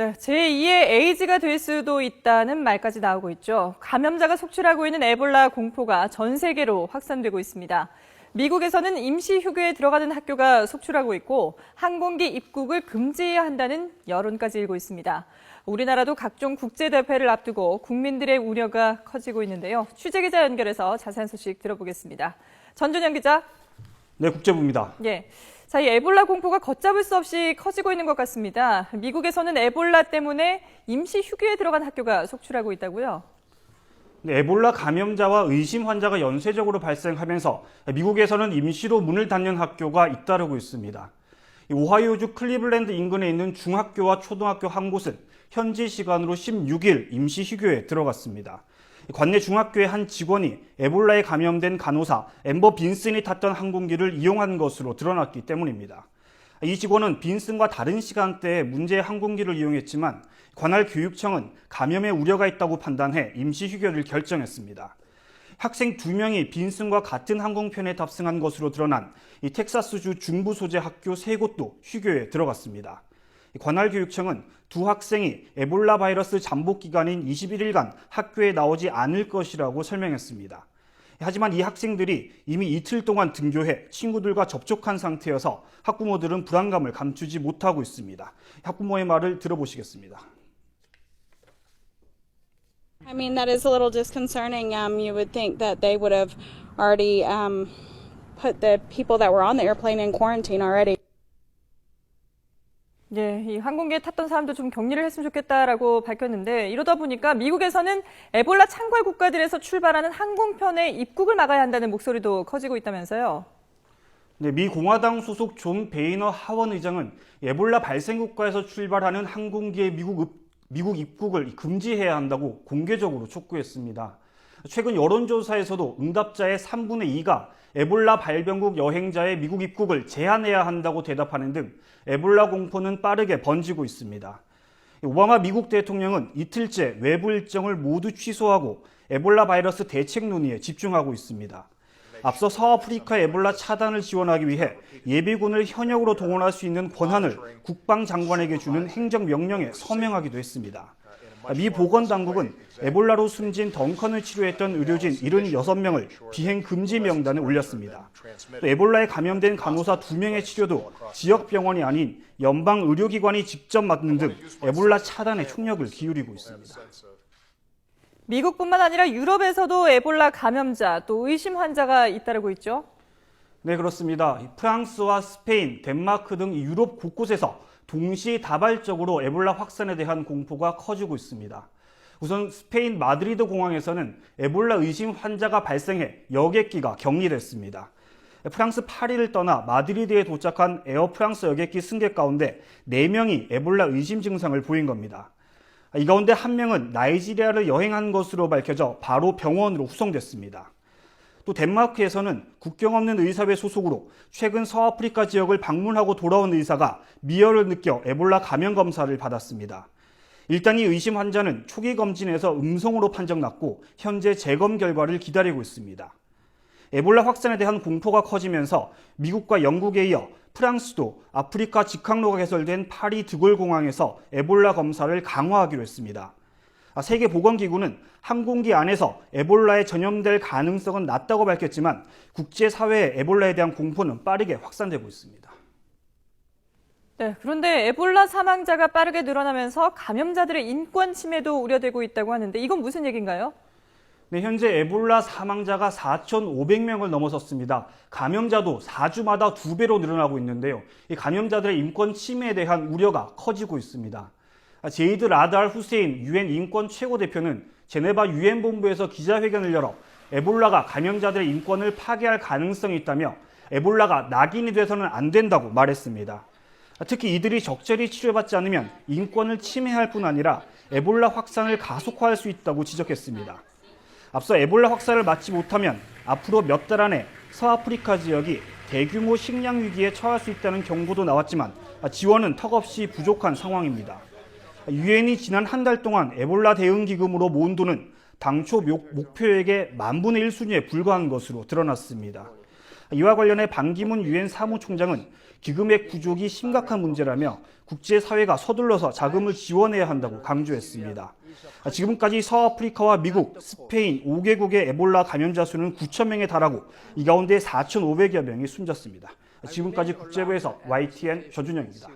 네, 제2의 에이즈가 될 수도 있다는 말까지 나오고 있죠. 감염자가 속출하고 있는 에볼라 공포가 전 세계로 확산되고 있습니다. 미국에서는 임시 휴교에 들어가는 학교가 속출하고 있고 항공기 입국을 금지해야 한다는 여론까지 일고 있습니다. 우리나라도 각종 국제대회를 앞두고 국민들의 우려가 커지고 있는데요. 취재기자 연결해서 자세한 소식 들어보겠습니다. 전준영 기자. 네, 국제부입니다. 예. 자, 이 에볼라 공포가 걷잡을 수 없이 커지고 있는 것 같습니다. 미국에서는 에볼라 때문에 임시 휴교에 들어간 학교가 속출하고 있다고요? 네, 에볼라 감염자와 의심 환자가 연쇄적으로 발생하면서 미국에서는 임시로 문을 닫는 학교가 잇따르고 있습니다. 오하이오주 클리블랜드 인근에 있는 중학교와 초등학교 한 곳은 현지 시간으로 16일 임시 휴교에 들어갔습니다. 관내 중학교의 한 직원이 에볼라에 감염된 간호사 앰버 빈슨이 탔던 항공기를 이용한 것으로 드러났기 때문입니다. 이 직원은 빈슨과 다른 시간대에 문제의 항공기를 이용했지만 관할 교육청은 감염의 우려가 있다고 판단해 임시 휴교를 결정했습니다. 학생 2명이 빈슨과 같은 항공편에 탑승한 것으로 드러난 이 텍사스주 중부 소재 학교 3곳도 휴교에 들어갔습니다. 관할 교육청은 두 학생이 에볼라 바이러스 잠복 기간인 21일간 학교에 나오지 않을 것이라고 설명했습니다. 하지만 이 학생들이 이미 이틀 동안 등교해 친구들과 접촉한 상태여서 학부모들은 불안감을 감추지 못하고 있습니다. 학부모의 말을 들어보시겠습니다. I mean, that is a little disconcerting. You would think that they would have already put the people that were on the airplane in quarantine already. 예, 이 항공기에 탔던 사람도 좀 격리를 했으면 좋겠다라고 밝혔는데 이러다 보니까 미국에서는 에볼라 창궐 국가들에서 출발하는 항공편의 입국을 막아야 한다는 목소리도 커지고 있다면서요. 네, 미 공화당 소속 존 베이너 하원 의장은 에볼라 발생 국가에서 출발하는 항공기의 미국 입국을 금지해야 한다고 공개적으로 촉구했습니다. 최근 여론조사에서도 응답자의 3분의 2가 에볼라 발병국 여행자의 미국 입국을 제한해야 한다고 대답하는 등 에볼라 공포는 빠르게 번지고 있습니다. 오바마 미국 대통령은 이틀째 외부 일정을 모두 취소하고 에볼라 바이러스 대책 논의에 집중하고 있습니다. 앞서 서아프리카 에볼라 차단을 지원하기 위해 예비군을 현역으로 동원할 수 있는 권한을 국방장관에게 주는 행정명령에 서명하기도 했습니다. 미 보건당국은 에볼라로 숨진 덩컨을 치료했던 의료진 76명을 비행 금지 명단에 올렸습니다. 또 에볼라에 감염된 간호사 2명의 치료도 지역 병원이 아닌 연방 의료기관이 직접 맡는 등 에볼라 차단에 총력을 기울이고 있습니다. 미국뿐만 아니라 유럽에서도 에볼라 감염자 또 의심 환자가 잇따르고 있죠. 네, 그렇습니다. 프랑스와 스페인, 덴마크 등 유럽 곳곳에서 동시다발적으로 에볼라 확산에 대한 공포가 커지고 있습니다. 우선 스페인 마드리드 공항에서는 에볼라 의심 환자가 발생해 여객기가 격리됐습니다. 프랑스 파리를 떠나 마드리드에 도착한 에어프랑스 여객기 승객 가운데 4명이 에볼라 의심 증상을 보인 겁니다. 이 가운데 1명은 나이지리아를 여행한 것으로 밝혀져 바로 병원으로 후송됐습니다. 또 덴마크에서는 국경 없는 의사회 소속으로 최근 서아프리카 지역을 방문하고 돌아온 의사가 미열을 느껴 에볼라 감염 검사를 받았습니다. 일단 이 의심 환자는 초기 검진에서 음성으로 판정났고 현재 재검 결과를 기다리고 있습니다. 에볼라 확산에 대한 공포가 커지면서 미국과 영국에 이어 프랑스도 아프리카 직항로가 개설된 파리 드골 공항에서 에볼라 검사를 강화하기로 했습니다. 세계보건기구는 항공기 안에서 에볼라에 전염될 가능성은 낮다고 밝혔지만 국제사회의 에볼라에 대한 공포는 빠르게 확산되고 있습니다. 네, 그런데 에볼라 사망자가 빠르게 늘어나면서 감염자들의 인권 침해도 우려되고 있다고 하는데 이건 무슨 얘기인가요? 네, 현재 에볼라 사망자가 4,500명을 넘어섰습니다. 감염자도 4주마다 2배로 늘어나고 있는데요. 이 감염자들의 인권 침해에 대한 우려가 커지고 있습니다. 제이드 라드 알 후세인 유엔 인권 최고대표는 제네바 유엔 본부에서 기자회견을 열어 에볼라가 감염자들의 인권을 파괴할 가능성이 있다며 에볼라가 낙인이 돼서는 안 된다고 말했습니다. 특히 이들이 적절히 치료받지 않으면 인권을 침해할 뿐 아니라 에볼라 확산을 가속화할 수 있다고 지적했습니다. 앞서 에볼라 확산을 막지 못하면 앞으로 몇 달 안에 서아프리카 지역이 대규모 식량 위기에 처할 수 있다는 경고도 나왔지만 지원은 턱없이 부족한 상황입니다. 유엔이 지난 한 달 동안 에볼라 대응 기금으로 모은 돈은 당초 목표액의 10,000분의 1 수준에 불과한 것으로 드러났습니다. 이와 관련해 반기문 유엔 사무총장은 기금의 부족이 심각한 문제라며 국제사회가 서둘러서 자금을 지원해야 한다고 강조했습니다. 지금까지 서아프리카와 미국, 스페인 5개국의 에볼라 감염자 수는 9천 명에 달하고 이 가운데 4,500여 명이 숨졌습니다. 지금까지 국제부에서 YTN 전준영입니다.